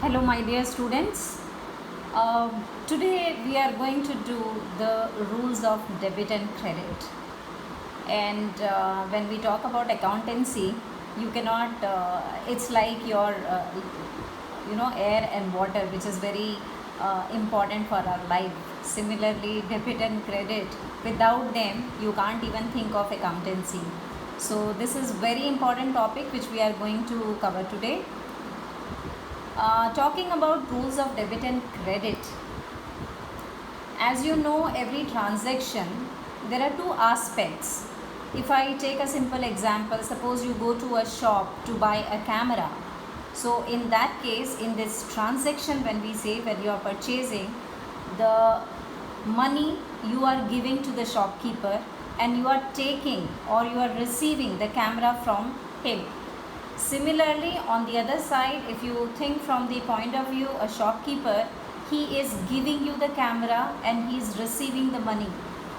Hello, my dear students. Today we are going to do the rules of debit and credit. And when we talk about accountancy, you cannot. It's like your, air and water, which is very important for our life. Similarly, debit and credit. Without them, you can't even think of accountancy. So this is very important topic which we are going to cover today. Talking about rules of debit and credit, as you know, every transaction there are two aspects. If I take a simple example, suppose you go to a shop to buy a camera. So in that case, in this transaction, when you are purchasing, the money you are giving to the shopkeeper and you are taking or you are receiving the camera from him. Similarly, on the other side, if you think from the point of view a shopkeeper, he is giving you the camera and he is receiving the money.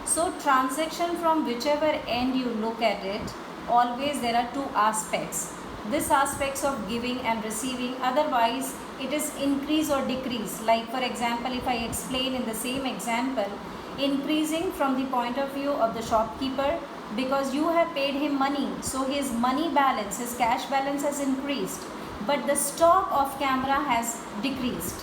So transaction, from whichever end you look at it, always there are two aspects. This aspects of giving and receiving, otherwise it is increase or decrease. Like for example, if I explain in the same example, increasing from the point of view of the shopkeeper, because you have paid him money, so his money balance, his cash balance has increased, but the stock of camera has decreased.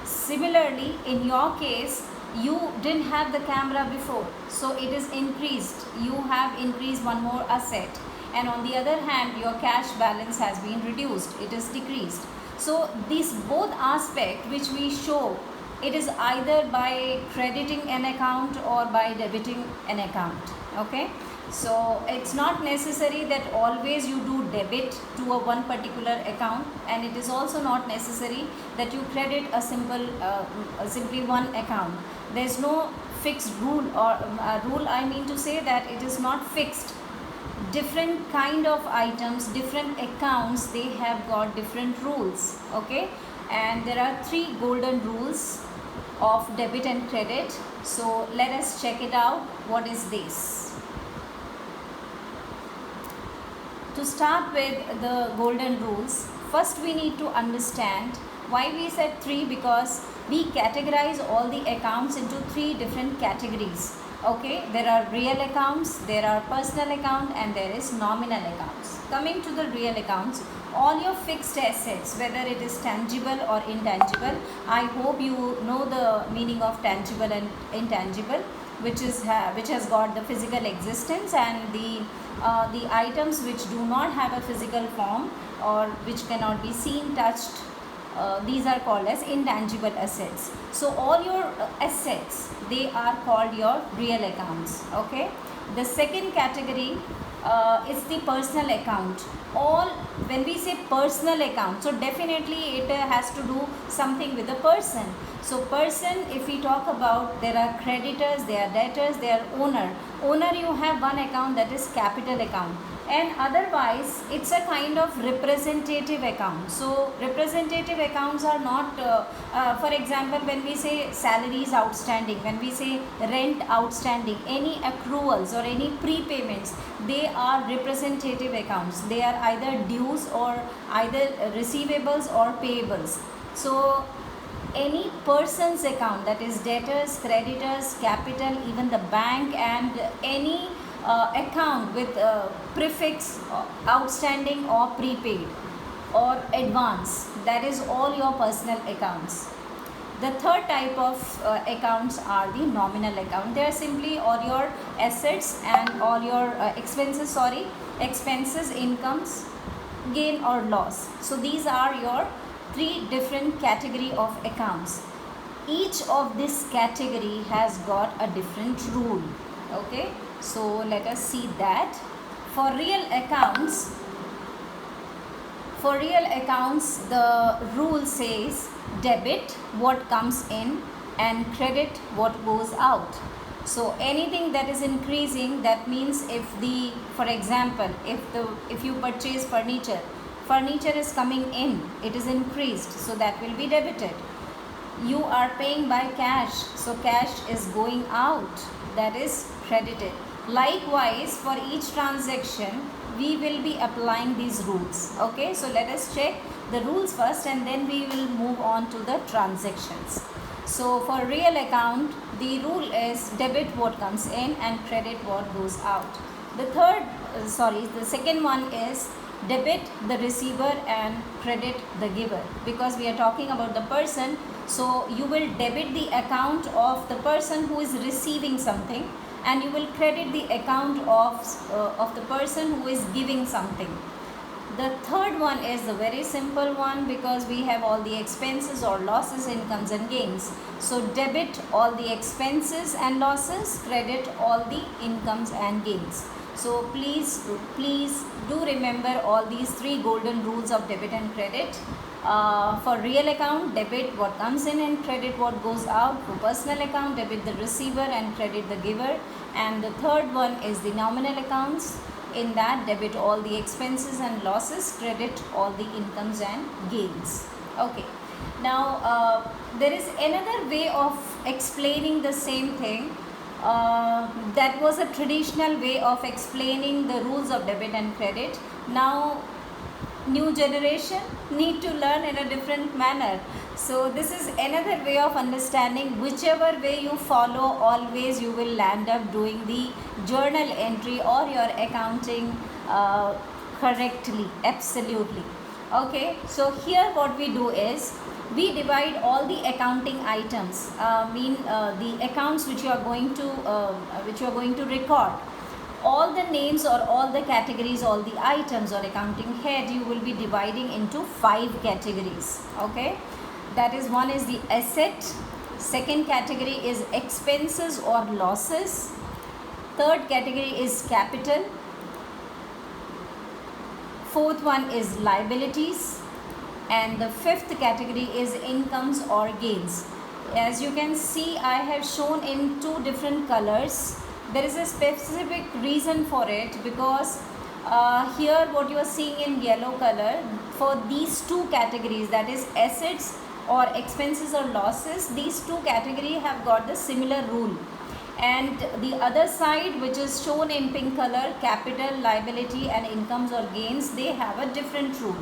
Similarly, in your case, you didn't have the camera before, so it is increased. You have increased one more asset, and on the other hand, your cash balance has been reduced, it is decreased. So these both aspects which we show, it is either by crediting an account or by debiting an account. Okay, so it's not necessary that always you do debit to a one particular account, and it is also not necessary that you credit a simply one account. There's no fixed rule, or rule, I mean to say that it is not fixed. Different kind of items, different accounts, they have got different rules. Okay, and there are three golden rules of debit and credit. So let us check it out. What is this? To start with the golden rules, first we need to understand why we said three, because we categorize all the accounts into three different categories. Okay, there are real accounts, there are personal account, and there is nominal accounts. Coming to the real accounts, all your fixed assets, whether it is tangible or intangible, I hope you know the meaning of tangible and intangible, which has got the physical existence, and the items which do not have a physical form or which cannot be seen, touched, these are called as intangible assets. So all your assets, they are called your real accounts. Okay, the second category is the personal account. All, when we say personal account, so definitely it has to do something with a person. So person, if we talk about, there are creditors, there are debtors, there are owner. Owner, you have one account, that is capital account, and otherwise it's a kind of representative account. So representative accounts are not, for example, when we say salaries outstanding, when we say rent outstanding, any accruals or any prepayments, they are representative accounts. They are either dues or either receivables or payables. So any person's account, that is debtors, creditors, capital, even the bank, and any account with prefix outstanding or prepaid or advance, that is all your personal accounts. The third type of accounts are the nominal account. They are simply all your assets and all your expenses, incomes, gain or loss. So these are your three different category of accounts. Each of this category has got a different rule. Okay, so let us see that. For real accounts, the rule says debit what comes in and credit what goes out. So anything that is increasing, that means for example, if you purchase furniture is coming in, it is increased, so that will be debited. You are paying by cash, so cash is going out, that is credited. Likewise, for each transaction we will be applying these rules. Okay, so let us check the rules first and then we will move on to the transactions. So for real account, the rule is debit what comes in and credit what goes out. The second one is debit the receiver and credit the giver, because we are talking about the person. So you will debit the account of the person who is receiving something and you will credit the account of the person who is giving something. The third one is the very simple one, because we have all the expenses or losses, incomes and gains. So debit all the expenses and losses, credit all the incomes and gains. So please do remember all these three golden rules of debit and credit. For real account, debit what comes in and credit what goes out. For personal account, debit the receiver and credit the giver. And the third one is the nominal accounts. In that, debit all the expenses and losses, credit all the incomes and gains. Okay. Now, there is another way of explaining the same thing. That was a traditional way of explaining the rules of debit and credit. Now, new generation need to learn in a different manner. So this is another way of understanding. Whichever way you follow, always you will land up doing the journal entry or your accounting correctly, absolutely. Okay, so here what we do is we divide all the accounting items, the accounts which you are going to record. All the names or all the categories, all the items or accounting head, you will be dividing into 5 categories. Okay, that is, one is the asset, second category is expenses or losses, third category is capital, fourth one is liabilities, and the fifth category is incomes or gains. As you can see, I have shown in 2 different colors. There is a specific reason for it, because here what you are seeing in yellow color, for these 2 categories, that is assets or expenses or losses, these 2 categories have got the similar rule. And the other side, which is shown in pink color, capital, liability and incomes or gains, they have a different rule.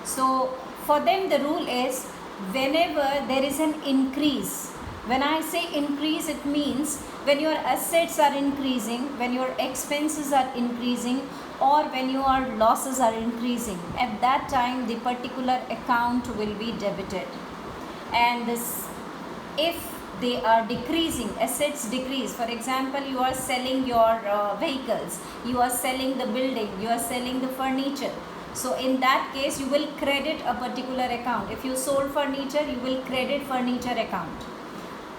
So for them the rule is, whenever there is an increase, when I say increase, it means when your assets are increasing, when your expenses are increasing, or when your losses are increasing, at that time the particular account will be debited. And this, if they are decreasing, assets decrease, for example, you are selling your vehicles, you are selling the building, you are selling the furniture, so in that case you will credit a particular account. If you sold furniture, you will credit furniture account.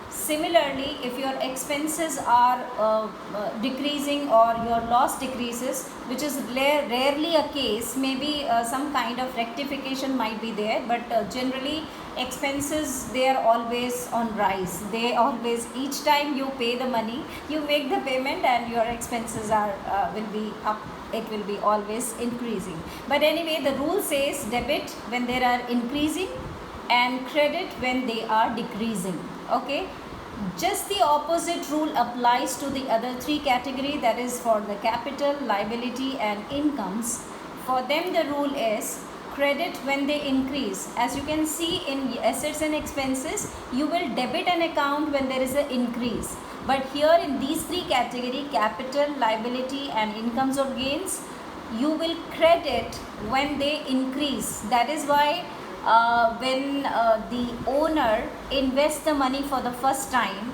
Similarly, if your expenses are decreasing or your loss decreases, which is rarely a case, maybe some kind of rectification might be there, but generally expenses, they are always on rise. They always, each time you pay the money, you make the payment and your expenses are will be up. It will be always increasing. But anyway, the rule says debit when they are increasing and credit when they are decreasing. Okay, just the opposite rule applies to the other 3 categories, that is for the capital, liability and incomes. For them the rule is credit when they increase. As you can see in assets and expenses, you will debit an account when there is an increase. But here in these 3 categories, capital, liability and incomes or gains, you will credit when they increase. That is why when the owner invests the money for the first time,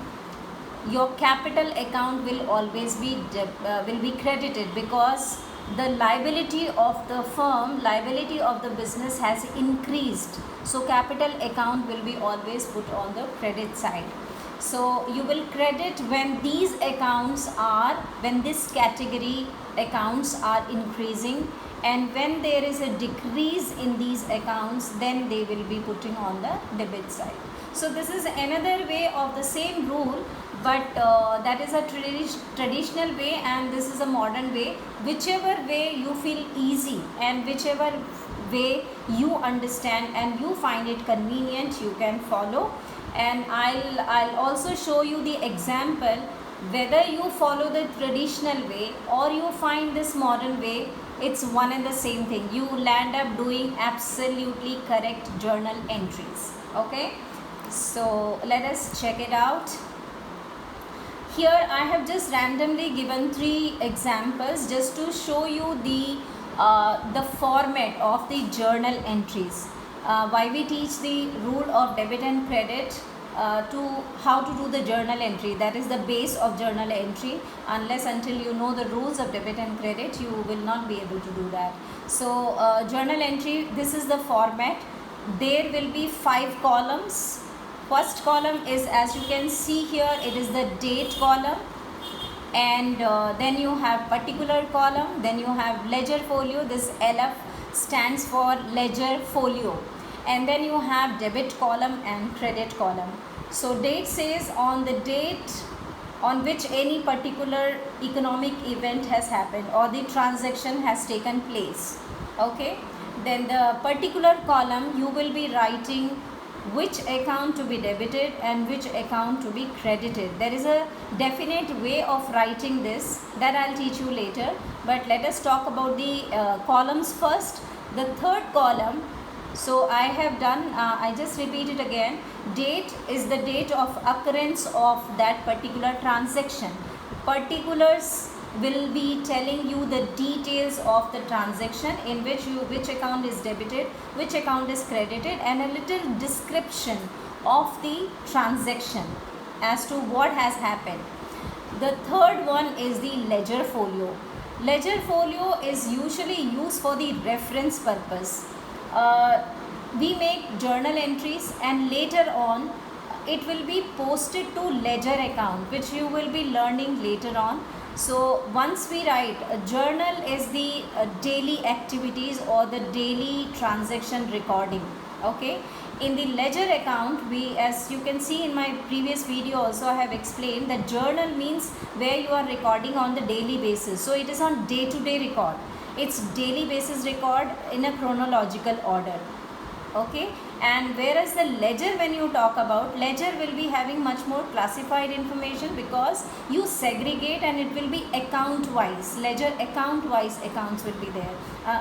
your capital account will always be credited, because the liability of the firm, liability of the business has increased. So capital account will be always put on the credit side. So you will credit when these accounts are, when this category accounts are increasing, and when there is a decrease in these accounts, then they will be putting on the debit side. So this is another way of the same rule, but that is a traditional way and this is a modern way. Whichever way you feel easy and whichever way you understand and you find it convenient, you can follow. And I'll also show you the example, whether you follow the traditional way or you find this modern way, It's one and the same thing. You land up doing absolutely correct journal entries. Okay, so let us check it out. Here I have just randomly given 3 examples just to show you the format of the journal entries. Why we teach the rule of debit and credit, to how to do the journal entry. That is the base of journal entry. Unless until you know the rules of debit and credit, you will not be able to do that. So journal entry, this is the format. There will be 5 columns. First column is, as you can see here, it is the date column, and then you have particular column, then you have ledger folio. This LF stands for ledger folio, and then you have debit column and credit column. So date says on the date on which any particular economic event has happened or the transaction has taken place. Okay, then the particular column, you will be writing which account to be debited and which account to be credited. There is a definite way of writing this that I'll teach you later, but let us talk about the columns first. The third column, so I have done, I just repeat it again. Date is the date of occurrence of that particular transaction. Particulars will be telling you the details of the transaction, in which account is debited, which account is credited, and a little description of the transaction as to what has happened. The third one is the ledger folio. Ledger folio is usually used for the reference purpose. We make journal entries, and later on it will be posted to ledger account, which you will be learning later on. So once we write, a journal is the daily activities or the daily transaction recording. Okay, in the ledger account, we, as you can see in my previous video also, I have explained that journal means where you are recording on the daily basis. So it is on day-to-day record. It's daily basis record in a chronological order. Okay, and whereas the ledger, when you talk about, ledger will be having much more classified information because you segregate, and it will be account wise. Ledger account wise accounts will be there,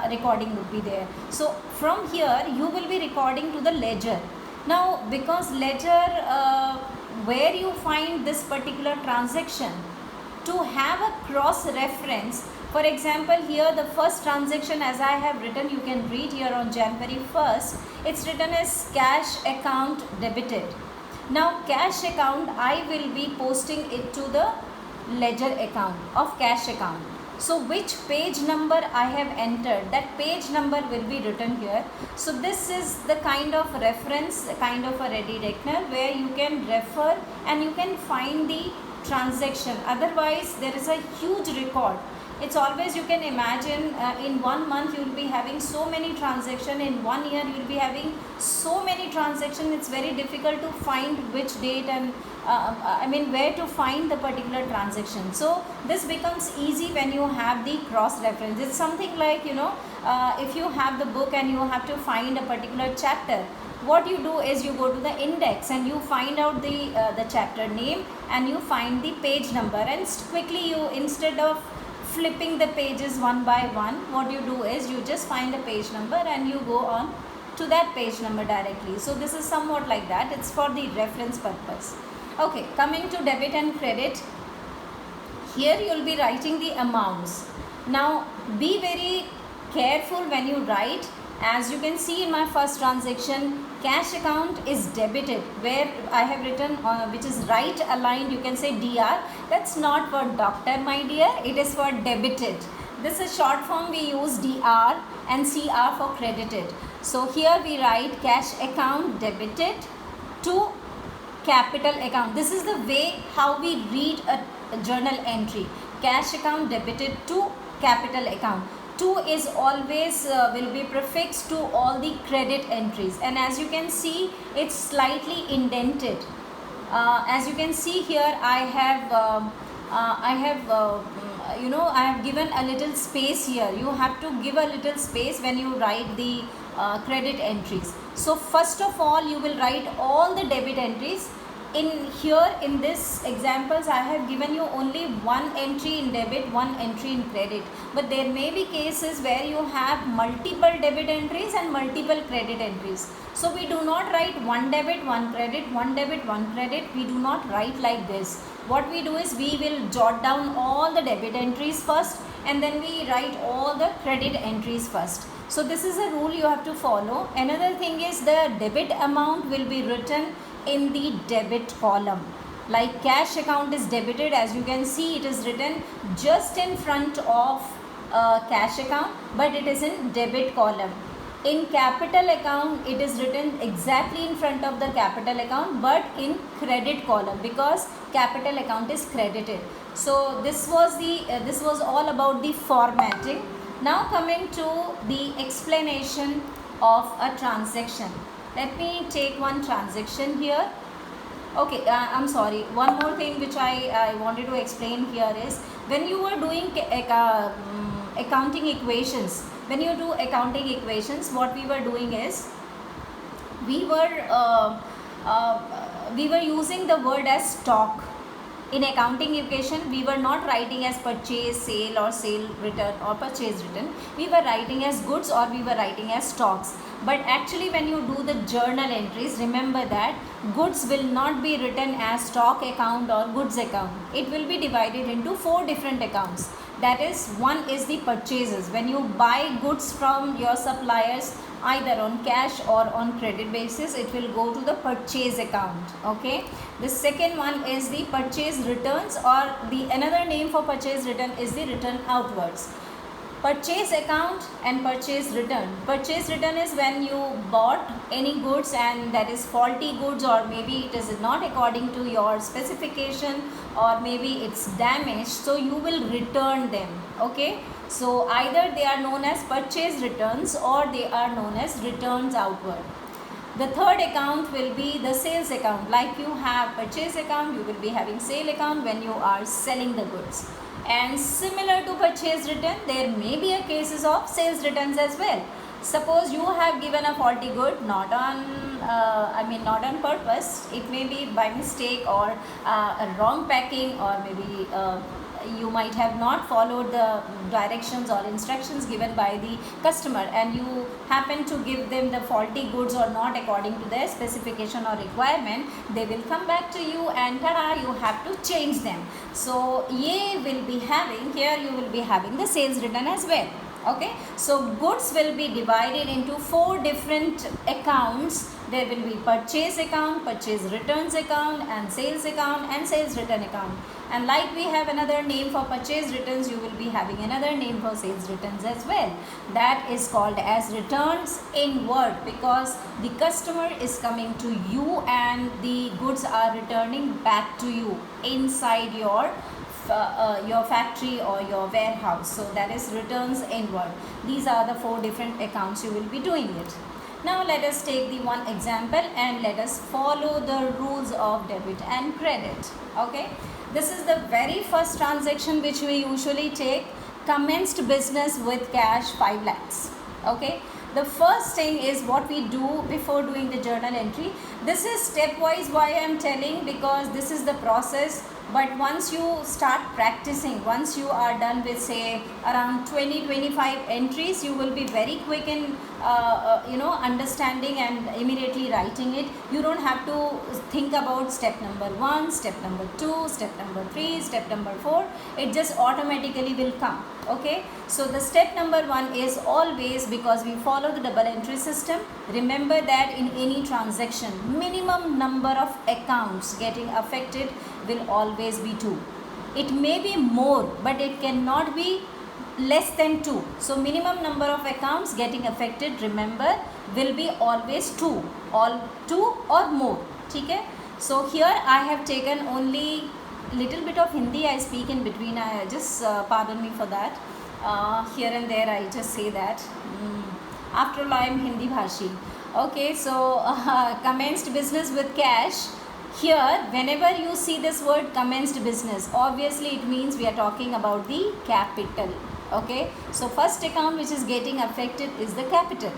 recording would be there. So from here you will be recording to the ledger. Now because ledger, where you find this particular transaction, to have a cross reference. For example, here the first transaction, as I have written, you can read here on January 1st, it's written as cash account debited. Now cash account, I will be posting it to the ledger account of cash account. So which page number I have entered, that page number will be written here. So this is the kind of reference, kind of a ready reckoner where you can refer and you can find the transaction. Otherwise there is a huge record. It's always, you can imagine, in 1 month you will be having so many transactions, in 1 year you will be having so many transactions. It's very difficult to find which date and where to find the particular transaction. So this becomes easy when you have the cross reference. It's something like, if you have the book and you have to find a particular chapter, what you do is you go to the index and you find out the chapter name and you find the page number, and quickly you, instead of flipping the pages one by one, what you do is you just find a page number and you go on to that page number directly. So this is somewhat like that. It's for the reference purpose. Okay, coming to debit and credit, here you will be writing the amounts. Now be very careful when you write. As you can see in my first transaction, cash account is debited, where I have written, which is right aligned, you can say DR. That's not for doctor, my dear, it is for debited. This is short form, we use DR and CR for credited. So here we write cash account debited to capital account. This is the way how we read a journal entry. Cash account debited to capital account. To is always will be prefixed to all the credit entries, and as you can see, it's slightly indented. As you can see here, I have given a little space here. You have to give a little space when you write the credit entries. So first of all, you will write all the debit entries in here in this examples I have given you only one entry in debit, one entry in credit, but there may be cases where you have multiple debit entries and multiple credit entries. So we do not write one debit, one credit, one debit, one credit. We do not write like this. What we do is we will jot down all the debit entries first and then we write all the credit entries first. So this is a rule you have to follow. Another thing is the debit amount will be written in the debit column. Like cash account is debited, as you can see it is written just in front of cash account, but it is in debit column. In capital account it is written exactly in front of the capital account, but in credit column because capital account is credited. So this was all about the formatting. Now coming to the explanation of a transaction. Let me take one transaction here. Okay, I'm sorry. One more thing which I wanted to explain here is when you were doing accounting equations, when you do accounting equations, what we were doing is we were using the word as stock. In accounting equation, we were not writing as purchase, sale or sale return or purchase return. We were writing as goods or we were writing as stocks. But actually when you do the journal entries, remember that goods will not be written as stock account or goods account. It will be divided into 4 different accounts. That is, one is the purchases. When you buy goods from your suppliers, either on cash or on credit basis, it will go to the purchase account. Okay. The second one is the purchase returns, or the another name for purchase return is the return outwards. Purchase account and purchase return. Purchase return is when you bought any goods and that is faulty goods, or maybe it is not according to your specification, or maybe it's damaged, so you will return them. Okay, so either they are known as purchase returns or they are known as returns outward. The third account will be the sales account. Like you have purchase account, you will be having sale account when you are selling the goods. And similar to purchase return, there may be a cases of sales returns as well. Suppose you have given a faulty good, not on purpose. It may be by mistake or a wrong packing, or maybe you might have not followed the directions or instructions given by the customer, and you happen to give them the faulty goods or not according to their specification or requirement. They will come back to you and tada, you have to change them. So you will be having the sales return as well. Okay, so goods will be divided into 4 different accounts. There will be purchase account, purchase returns account, and sales return account. And like we have another name for purchase returns, you will be having another name for sales returns as well. That is called as returns inward, because the customer is coming to you and the goods are returning back to you inside your factory or your warehouse. So that is returns inward. These are the 4 different accounts you will be doing it. Now let us take the one example and let us follow the rules of debit and credit. Okay, this is the very first transaction which we usually take. Commenced business with cash 5 lakhs. Okay, the first thing is what we do before doing the journal entry. This is stepwise. Why I am telling, because this is the process. But once you start practicing, once you are done with say around 20-25 entries, you will be very quick in understanding and immediately writing it. You don't have to think about step number 1, step number 2, step number 3, step number 4. It just automatically will come. Okay, so the step number 1 is always, because we follow the double entry system, remember that in any transaction, minimum number of accounts getting affected will always be 2. It may be more, but it cannot be less than 2. So minimum number of accounts getting affected, remember, will be always 2, all 2 or more. Okay? So here I have taken only little bit of Hindi. I speak in between. I just pardon me for that. Here and there I just say that. After all, I am Hindi bhashi. Okay, so commenced business with cash. Here, whenever you see this word commenced business, obviously it means we are talking about the capital. Okay, so first account which is getting affected is the capital.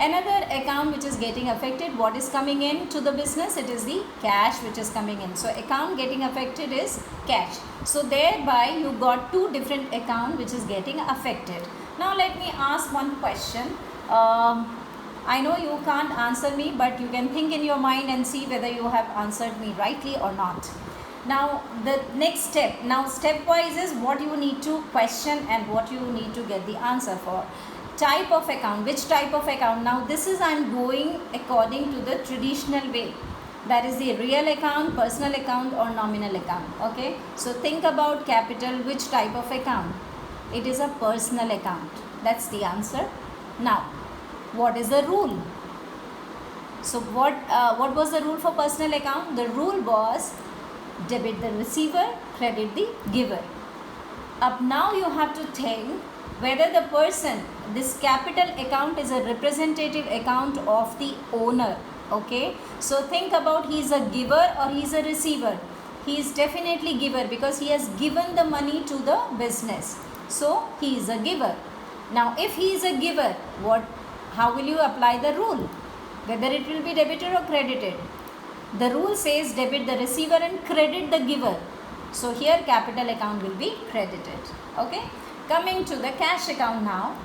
Another account which is getting affected, what is coming in to the business? It is the cash which is coming in. So account getting affected is cash. So thereby you got two different account which is getting affected. Now let me ask one question. I know you can't answer me, but you can think in your mind and see whether you have answered me rightly or not. Now the next step, now stepwise is what you need to question and what you need to get the answer for. Type of account, which type of account? Now this is I am going according to the traditional way, that is the real account, personal account or nominal account. Okay, so think about capital, which type of account? It is a personal account. That's the answer. Now what is the rule? So what was the rule for personal account? The rule was debit the receiver, credit the giver. Up now you have to think whether the person, this capital account is a representative account of the owner. Okay, so think about he is a giver or he is a receiver. He is definitely giver because he has given the money to the business. So he is a giver. Now if he is a giver, how will you apply the rule? Whether it will be debited or credited. The rule says debit the receiver and credit the giver. So here capital account will be credited. Okay. Coming to the cash account now.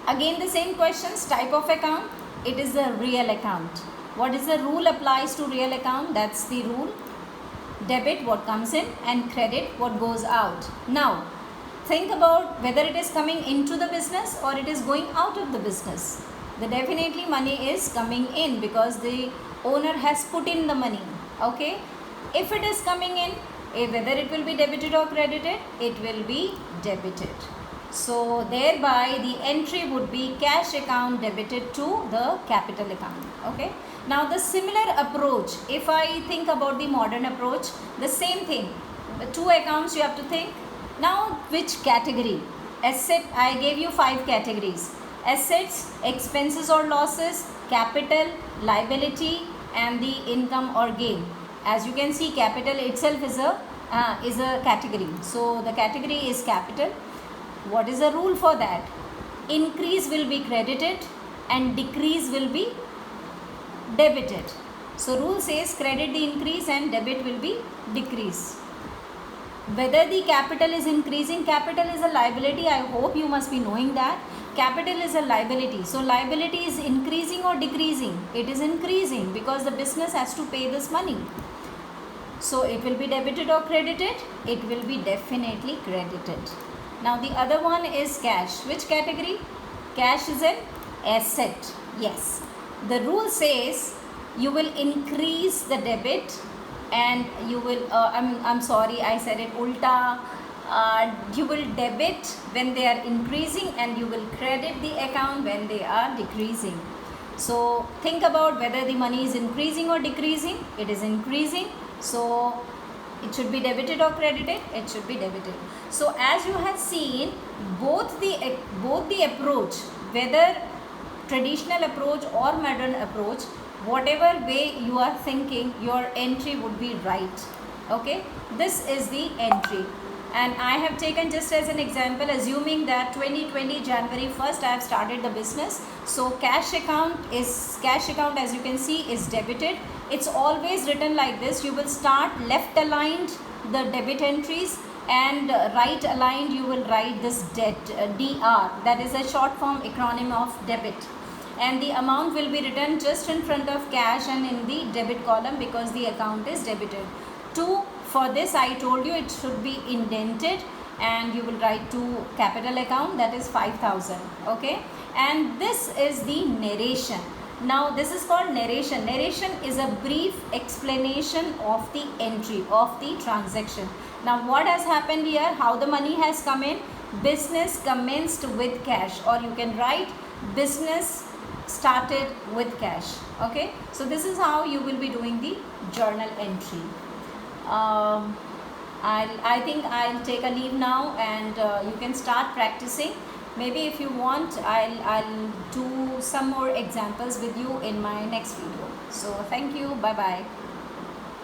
Again the same questions, type of account. It is a real account. What is the rule applies to real account? That's the rule. Debit what comes in and credit what goes out. Now think about whether it is coming into the business or it is going out of the business. The definitely money is coming in because the owner has put in the money. Okay, if it is coming in, whether it will be debited or credited, it will be debited. So thereby the entry would be cash account debited to the capital account. Okay, now the similar approach, if I think about the modern approach, the same thing, the two accounts you have to think. Now which category? Asset, I gave you 5 categories: assets, expenses or losses, capital, liability and the income or gain. As you can see, capital itself is a category. So the category is capital. What is the rule for that? Increase will be credited and decrease will be debited. So rule says credit the increase and debit will be decrease. Whether the capital is increasing, capital is a liability. I hope you must be knowing that. Capital is a liability. So liability is increasing or decreasing? It is increasing because the business has to pay this money. So it will be debited or credited? It will be definitely credited. Now the other one is cash. Which category? Cash is an asset. Yes. The rule says you will increase the debit and you will, I'm sorry, I said it ulta. You will debit when they are increasing and you will credit the account when they are decreasing. So think about whether the money is increasing or decreasing. It is increasing. So it should be debited or credited? It should be debited. So as you have seen, both the approach, whether traditional approach or modern approach, whatever way you are thinking, your entry would be right. Okay, this is the entry. And I have taken just as an example, assuming that 2020 January 1st I have started the business. So cash account as you can see is debited. It's always written like this. You will start left aligned the debit entries and right aligned you will write this debt, DR, that is a short form acronym of debit. And the amount will be written just in front of cash and in the debit column because the account is debited. For this I told you it should be indented and you will write to capital account, that is 5,000. Okay, and this is the narration. Now this is called narration. Narration is a brief explanation of the entry of the transaction. Now what has happened here, how the money has come in. Business commenced with cash, or you can write business started with cash. Okay, so this is how you will be doing the journal entry. I think I'll take a leave now and you can start practicing. Maybe if you want, I'll do some more examples with you in my next video. So thank you. Bye bye.